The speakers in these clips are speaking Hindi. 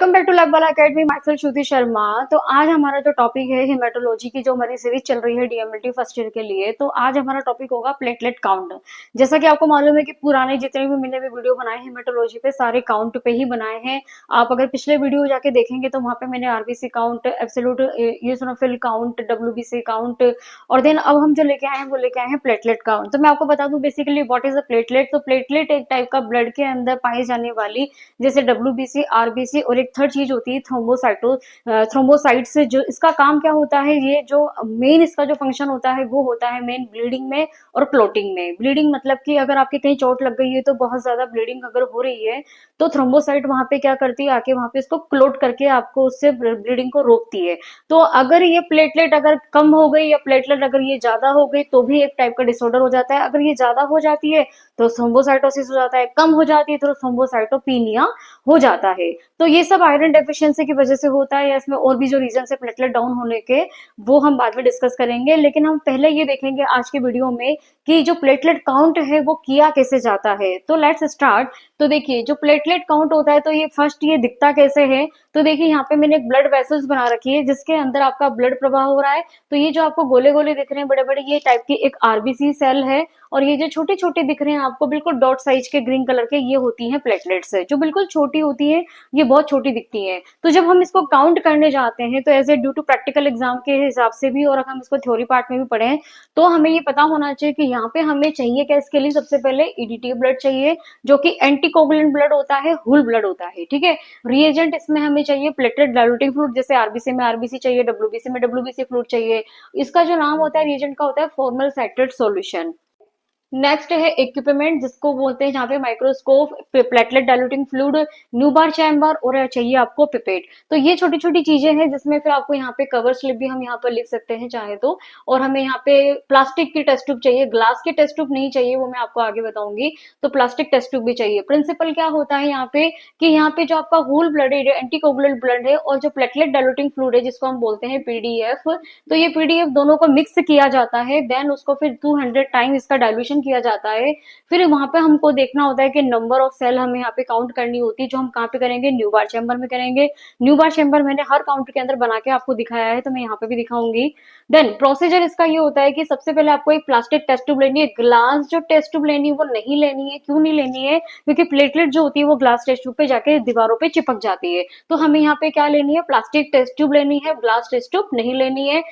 Welcome back to Labwala academy. Myself Shruti Sharma. तो आज हमारा जो टॉपिक है हेमेटोलॉजी की, जो हमारी सीरीज चल रही है डीएमएलटी फर्स्ट ईयर के लिए, तो आज हमारा टॉपिक होगा प्लेटलेट काउंट। जैसा कि आपको मालूम है कि पुराने जितने भी मैंने भी वीडियो बनाए हैं हेमेटोलॉजी पे, सारे काउंट पे ही बनाए हैं। आप अगर पिछले वीडियो जाके देखेंगे तो वहां पे मैंने RBC count, absolute eosinophil count, WBC count और देन अब हम जो लेके आए हैं वो लेके आए हैं प्लेटलेट काउंट। तो मैं आपको बता दूं basically what is a platelet. तो प्लेटलेट एक टाइप का ब्लड के अंदर पाई जाने वाली, जैसे डब्ल्यूबीसी, आरबीसी और एक थर्ड चीज होती है थ्रोम्बोसाइट से। जो इसका काम क्या होता है, ये जो मेन इसका जो फंक्शन होता है वो होता है मेन ब्लीडिंग में और क्लोटिंग में। ब्लीडिंग मतलब कि अगर आपके कहीं चोट लग गई है तो बहुत ज्यादा ब्लीडिंग अगर हो रही है तो थ्रोम्बोसाइट वहां पे क्या करती है, आके वहां पे इसको क्लोट करके आपको उससे ब्लीडिंग को रोकती है। तो अगर ये प्लेटलेट अगर कम हो गई या प्लेटलेट अगर ये ज्यादा हो गई तो भी एक टाइप का डिसऑर्डर हो जाता है। अगर ये ज्यादा हो जाती है तो थ्रोम्बोसाइटोसिस हो जाता है, कम हो जाती है तो थ्रोम्बोसाइटोपिनिया हो जाता है। तो ये सब आयरन डेफिशिएंसी की वजह से होता है, या इसमें और भी जो रीजन है प्लेटलेट डाउन होने के, वो हम बाद में डिस्कस करेंगे। लेकिन हम पहले ये देखेंगे आज के वीडियो में कि जो प्लेटलेट काउंट है वो किया कैसे जाता है। तो लेट्स स्टार्ट। तो देखिए जो प्लेटलेट काउंट होता है तो ये फर्स्ट ये दिखता कैसे है। तो देखिए यहाँ पे मैंने एक ब्लड वेसल्स बना रखी है जिसके अंदर आपका ब्लड प्रवाह हो रहा है। तो ये जो आपको गोले गोले दिख रहे हैं बड़े बड़े, ये टाइप की एक आरबीसी सेल है। और ये जो छोटे छोटे दिख रहे हैं आपको बिल्कुल डॉट साइज के ग्रीन कलर के, ये होती हैं प्लेटलेट्स, जो बिल्कुल छोटी होती है, ये बहुत छोटी दिखती है। तो जब हम इसको काउंट करने जाते हैं तो as a due to practical exam के हिसाब से भी, और अगर हम इसको थ्योरी पार्ट में भी पढ़े तो हमें ये पता होना चाहिए कि यहाँ पे हमें चाहिए क्या। इसके लिए सबसे पहले ईडीटी ब्लड चाहिए जो कि एंटीकोगुलेंट ब्लड होता है, होल ब्लड होता है, ठीक है। रिएजेंट इसमें हमें चाहिए प्लेटलेट डाइल्यूटिंग फ्लूइड, जैसे आरबीसी में आरबीसी चाहिए, डब्ल्यूबीसी में डब्ल्यूबीसी फ्लूइड चाहिए। इसका जो नाम होता है रिएजेंट का होता है फॉर्मल साइट्रेट सॉल्यूशन। नेक्स्ट है इक्विपमेंट जिसको बोलते हैं जहाँ पे microscope, platelet diluting fluid, Neubauer chamber और चाहिए आपको पिपेट। तो ये छोटी छोटी चीजें हैं जिसमें फिर आपको यहाँ पे कवर स्लिप भी हम यहाँ पर लिख सकते हैं चाहे तो। और हमें यहाँ पे प्लास्टिक की टेस्ट ट्यूब चाहिए, ग्लास की टेस्ट ट्यूब नहीं चाहिए, वो मैं आपको आगे बताऊंगी। तो प्लास्टिक टेस्ट ट्यूब भी चाहिए। प्रिंसिपल क्या होता है यहाँ पे कि यहाँ पे जो आपका होल ब्लड है, एंटीकोगुलेंट ब्लड है, और जो प्लेटलेट डाइल्यूटिंग फ्लूइड है जिसको हम बोलते हैं पीडीएफ, तो ये पीडीएफ दोनों को मिक्स किया जाता है। देन उसको फिर 200 टाइम इसका डाइल्यूशन किया जाता है। फिर वहां पे हमको देखना होता है कि नंबर ऑफ सेल हमें यहाँ पे काउंट करनी होती है, जो हम कहाँ पे करेंगे, न्यूबार चैम्बर में करेंगे। न्यूबार चैम्बर मैंने हर काउंट के अंदर बना के आपको दिखाया है, तो मैं यहाँ पे भी दिखाऊंगी। देन प्रोसीजर इसका ये होता है कि सबसे पहले आपको एक प्लास्टिक टेस्ट ट्यूब लेनी है। ग्लास जो टेस्ट ट्यूब लेनी है वो नहीं लेनी है। क्यों नहीं लेनी है? क्योंकि प्लेटलेट जो होती है वो ग्लास टेस्ट ट्यूब पे जाके दीवारों पे चिपक जाती है। तो हमें यहाँ पे क्या लेनी है, प्लास्टिक टेस्ट ट्यूब लेनी है, ग्लास टेस्ट ट्यूब नहीं लेनी है।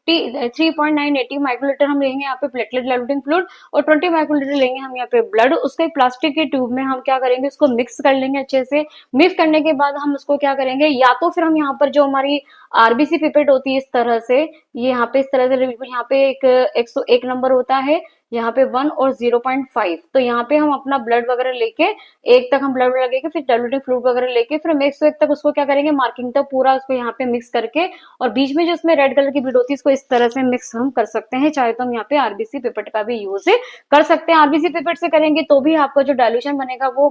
3.980 माइक्रोलीटर हम लेंगे यहाँ पे प्लेटलेट डाइल्यूटिंग फ्लूइड, और 20 माइक्रोलीटर लेंगे हम यहाँ पे ब्लड। उसको एक प्लास्टिक के ट्यूब में हम क्या करेंगे, उसको मिक्स कर लेंगे अच्छे से। मिक्स करने के बाद हम उसको क्या करेंगे, या तो फिर हम यहाँ पर जो हमारी आरबीसी पिपेट होती है इस तरह से, ये यहाँ पे इस तरह से, यहाँ पे एक 101 नंबर होता है, यहाँ पे 1 और 0.5। तो यहाँ पे हम अपना ब्लड वगैरह लेके, एक तक हम ब्लड लगेंगे, फिर डाइल्यूटिंग फ्लूइड वगैरह लेके, फिर हम 101 तक उसको क्या करेंगे, मार्किंग तक पूरा उसको यहाँ पे मिक्स करके, और बीच में जो इसमें रेड कलर की बीड होती है इसको इस तरह से मिक्स हम कर सकते हैं। चाहे तो हम यहाँ पे आरबीसी पिपेट का भी यूज कर सकते हैं। आरबीसी पिपेट से करेंगे तो भी आपका जो डाइल्यूशन बनेगा वो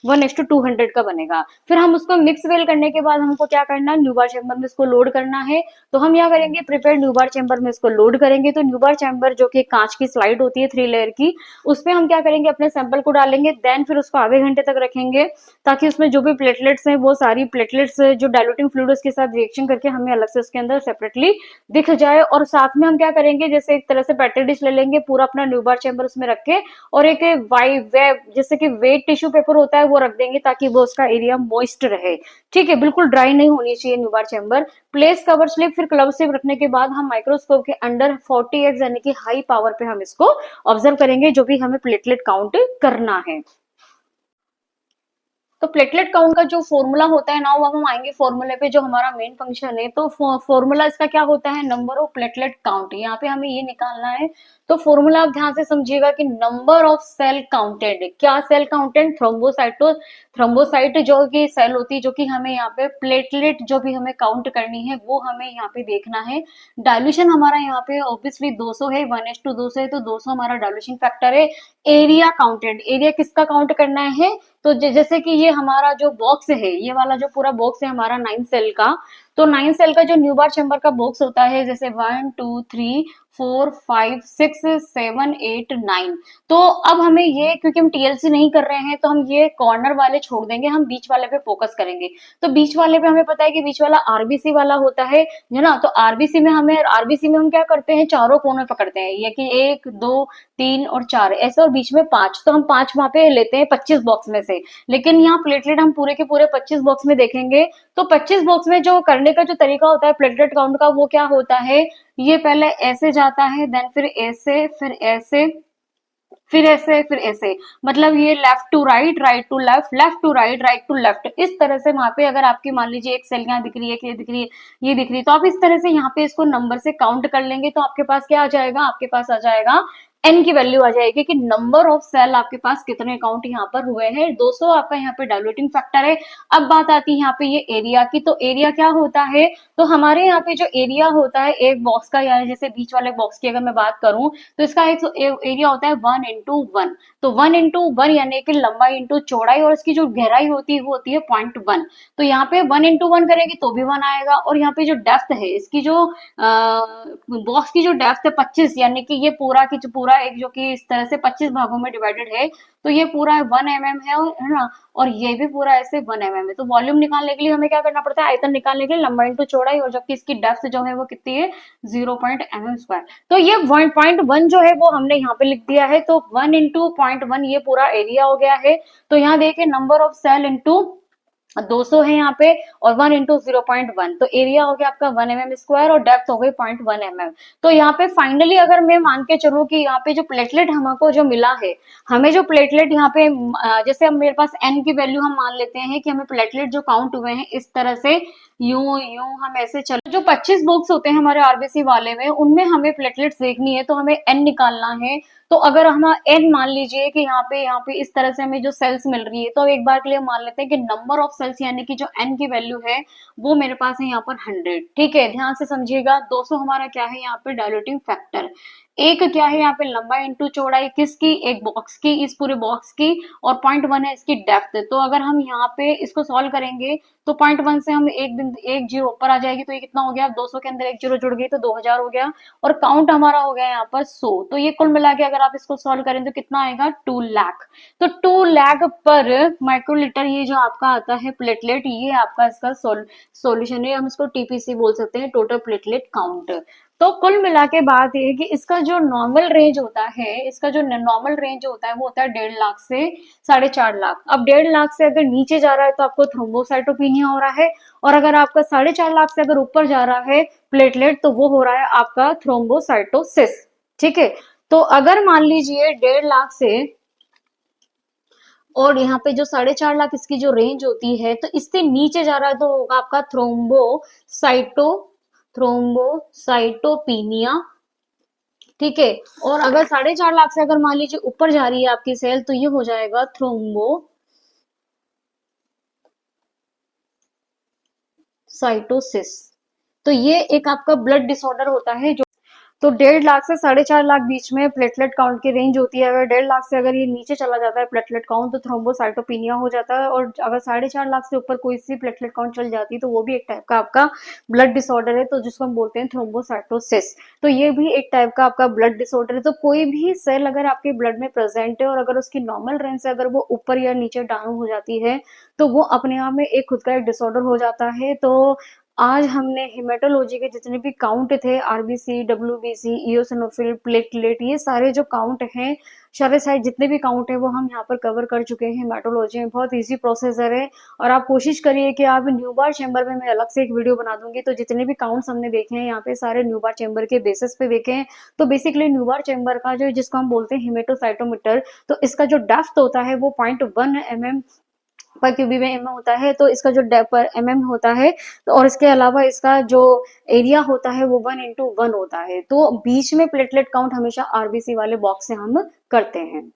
1:200 का बनेगा। फिर हम उसको मिक्स वेल करने के बाद हमको क्या करना है, न्यूबार चैम्बर में इसको लोड करना है। तो हम यहाँ करेंगे प्रिपेयर न्यूबार चैम्बर में इसको लोड करेंगे। तो न्यूबार चैम्बर जो कि कांच की स्लाइड होती है 3 लेयर की, उसमें हम क्या करेंगे, अपने सैंपल को डालेंगे। देन फिर उसको आधे घंटे तक रखेंगे ताकि उसमें जो भी प्लेटलेट्स हैं वो सारी प्लेटलेट्स जो डाइल्यूटिंग फ्लूइड उसके साथ रिएक्शन करके हमें अलग से उसके अंदर सेपरेटली दिख जाए। और साथ में हम क्या करेंगे, जैसे एक तरह से पेट्री डिश ले लेंगे, पूरा अपना न्यूबार चैम्बर उसमें रख के, और एक वेब जैसे कि वेट टिश्यू पेपर होता है वो रख देंगे ताकि वो उसका एरिया मॉइस्ट रहे, ठीक है। बिल्कुल ड्राई नहीं होनी चाहिए Neubauer chamber. Place cover slip, फिर क्लब स्लिप रखने के बाद हम माइक्रोस्कोप के अंडर 40x यानी कि हाई पावर पे हम इसको ऑब्जर्व करेंगे जो भी हमें प्लेटलेट काउंट करना है। तो प्लेटलेट काउंट का जो फॉर्मूला होता है ना, वो हम आएंगे फॉर्मूले पे, जो हमारा मेन फंक्शन है। तो फॉर्मूला इसका क्या होता है, नंबर ऑफ प्लेटलेट काउंट। यहाँ पे हमें ये निकालना है। तो फॉर्मूला आप ध्यान से समझिएगा कि नंबर ऑफ सेल काउंटेड, क्या सेल काउंटेड, थ्रोम्बोसाइट जो कि सेल होती है, जो कि हमें यहाँ पे प्लेटलेट जो भी हमें काउंट करनी है वो हमें यहाँ पे देखना है। डाइल्यूशन हमारा यहाँ पे ऑब्वियसली 200 है, 1:200 है, तो 200 हमारा डाइल्यूशन फैक्टर है। एरिया काउंटेड, एरिया किसका काउंट करना है, तो जैसे कि ये हमारा जो बॉक्स है, ये वाला जो पूरा बॉक्स है हमारा 9 सेल का, तो 9 सेल का जो न्यूबार चैम्बर का बॉक्स होता है, जैसे 1 2 3 4 5 6 7 8 9। तो अब हमें ये, क्योंकि हम टीएलसी नहीं कर रहे हैं तो हम ये कॉर्नर वाले छोड़ देंगे, हम बीच वाले पे फोकस करेंगे। तो बीच वाले पे हमें पता है कि बीच वाला आरबीसी वाला होता है ना। तो आरबीसी में हम क्या करते हैं, चारों कोने पकड़ते हैं, ये कि 1 2 3 और 4 ऐसे, और बीच में 5। तो हम 5 वहां पे लेते हैं 25 बॉक्स में से। लेकिन यहाँ प्लेटलेट हम पूरे के पूरे 25 बॉक्स में देखेंगे तो 25 बॉक्स में जो करने का जो तरीका होता है प्लेटलेट काउंट का, वो क्या होता है, ये पहले ऐसे जाता है, देन फिर ऐसे, फिर ऐसे, फिर ऐसे, फिर ऐसे। मतलब ये left to right, right to left, left to right, right to left, इस तरह से वहां पे अगर आपकी मान लीजिए एक सेल यहाँ दिख रही है, कि ये दिख रही है, ये दिख रही है, तो आप इस तरह से यहाँ पे इसको नंबर से काउंट कर लेंगे तो आपके पास क्या आ जाएगा, आपके पास आ जाएगा एन की वैल्यू आ जाएगी कि नंबर ऑफ सेल आपके पास कितने काउंट यहाँ पर हुए हैं, 200 आपका यहाँ पे डायल्यूटिंग फैक्टर है। अब बात आती है यहाँ पे ये एरिया की। तो एरिया क्या होता है, तो हमारे यहाँ पे जो एरिया होता है एक बॉक्स का, यानी जैसे बीच वाले बॉक्स की अगर मैं बात करूं तो इसका एक एरिया होता है 1 into 1। तो 1 into 1 यानी कि लंबाई इंटू चौड़ाई, और इसकी जो गहराई होती है वो होती है 0.1। तो यहाँ पे 1 into 1 करेंगे तो भी 1 आएगा। और यहाँ पे जो डेप्थ है इसकी, जो बॉक्स की जो डेप्थ है 25, यानी कि ये पूरा की जो पूरा एक, जो कि इस तरह से 25 भागों में डिवाइडेड है, तो ये पूरा 1 mm है, और है ना, और ये भी पूरा ऐसे 1 mm है। तो वॉल्यूम निकालने के लिए हमें क्या करना पड़ता है, आयतन निकालने के लिए लंबाई इंटू चौड़ाई, और जबकि इसकी डेप्थ जो है वो कितनी है, 0.mm²। तो ये 1.1 जो है वो हमने यहाँ पे लिख दिया है। तो 1 into 0.1 ये पूरा एरिया हो गया है। तो यहाँ देखिए नंबर ऑफ सेल इंटू 200 है यहाँ पे, और 1 into 0.1, तो एरिया हो गया आपका 1 mm² और डेप्थ हो गई 0.1 mm। तो यहाँ पे फाइनली अगर मैं मान के चलूं कि यहाँ पे जो प्लेटलेट हमको जो मिला है, हमें जो प्लेटलेट यहाँ पे जैसे अब मेरे पास एन की वैल्यू हम मान लेते हैं कि हमें प्लेटलेट जो काउंट हुए हैं इस तरह से, यूं यूं हम ऐसे चलो, जो 25 बॉक्स होते हैं हमारे आरबीसी वाले में, उनमें हमें प्लेटलेट्स देखनी है तो हमें एन निकालना है। तो अगर हम एन मान लीजिए कि यहाँ पे इस तरह से हमें जो सेल्स मिल रही है, तो एक बार के लिए मान लेते हैं कि नंबर ऑफ सेल्स यानी कि जो एन की वैल्यू है वो मेरे पास है यहाँ पर 100। ठीक है, ध्यान से समझिएगा। 200 हमारा क्या है यहाँ पे, डायल्यूटिंग फैक्टर। एक क्या है यहाँ पे, लंबाई इंटू चौड़ाई किसकी, एक बॉक्स की, इस पूरे बॉक्स की, और 0.1 है इसकी डेप्थ। तो अगर हम यहाँ पे इसको सॉल्व करेंगे तो 0.1 से हम एक जीरो ऊपर आ जाएगी, तो ये कितना हो गया, 200 के अंदर एक जीरो जुड़ गई तो 2000 हो गया, और काउंट हमारा हो गया यहाँ पर 100। तो ये कुल मिला के अगर आप इसको सॉल्व करें तो कितना आएगा, 2 लाख। तो 2 लाख पर माइक्रोलीटर ये जो आपका आता है प्लेटलेट, ये आपका इसका सॉल्यूशन है, हम इसको टीपीसी बोल सकते हैं, टोटल प्लेटलेट काउंट। तो कुल मिला के बात ये है कि इसका जो नॉर्मल रेंज होता है, इसका जो नॉर्मल रेंज होता है वो होता है 1.5 लाख से 4.5 लाख। अब 1.5 लाख से अगर नीचे जा रहा है तो आपको थ्रोम्बोसाइटोपिनिया हो रहा है, और अगर आपका 4.5 लाख से अगर ऊपर जा रहा है प्लेटलेट तो वो हो रहा है आपका थ्रोम्बोसाइटोसिस। ठीक है, तो अगर मान लीजिए 1.5 लाख से, और यहाँ पे जो 4.5 लाख इसकी जो रेंज होती है, तो इससे नीचे जा रहा है तो होगा आपका थ्रोम्बोसाइटोपिनिया। ठीक है, और अगर 4.5 लाख से अगर मान लीजिए ऊपर जा रही है आपकी सेल तो ये हो जाएगा थ्रोम्बोसाइटोसिस। तो ये एक आपका ब्लड डिसऑर्डर होता है जो, तो 1.5 लाख से 4.5 लाख बीच में प्लेटलेट काउंट की रेंज होती है। अगर 1.5 लाख से अगर ये नीचे चला जाता है प्लेटलेट काउंट तो थ्रोम्बोसाइटोपिनिया हो जाता है, और अगर 4.5 लाख से ऊपर कोई सी प्लेटलेट काउंट चल जाती है तो वो भी एक टाइप का आपका ब्लड डिसऑर्डर है, तो जिसको हम बोलते हैं थ्रोम्बोसाइटोसिस। तो ये भी एक टाइप का आपका ब्लड डिसऑर्डर है। तो कोई भी सेल अगर आपके ब्लड में प्रेजेंट है और अगर उसकी नॉर्मल रेंज से अगर वो ऊपर या नीचे डाउन हो जाती है तो वो अपने आप में एक खुद का एक डिसऑर्डर हो जाता है। तो आज हमने हेमेटोलॉजी के जितने भी काउंट थे, आरबीसी, डब्ल्यूबीसी, इओसिनोफिल, प्लेटलेट, ये सारे जो काउंट हैं, सारे साइड जितने भी काउंट है वो हम यहाँ पर कवर कर चुके हैं हेमेटोलॉजी में। बहुत इजी प्रोसेसर है, और आप कोशिश करिए कि आप न्यूबार चैम्बर में, मैं अलग से एक वीडियो बना दूंगी, तो जितने भी काउंट्स हमने देखे हैं यहाँ पे सारे न्यूबार चैम्बर के बेसिस पे देखे हैं। तो बेसिकली न्यूबार चैम्बर का जो, जिसको हम बोलते हैं हेमेटोसाइटोमीटर, तो इसका जो डेप्थ होता है वो 0.1 mm पर क्यूबी में एम होता है, तो इसका जो पर mm होता है, तो और इसके अलावा इसका जो एरिया होता है वो 1 into 1 होता है। तो बीच में प्लेटलेट काउंट हमेशा आरबीसी वाले बॉक्स से हम करते हैं।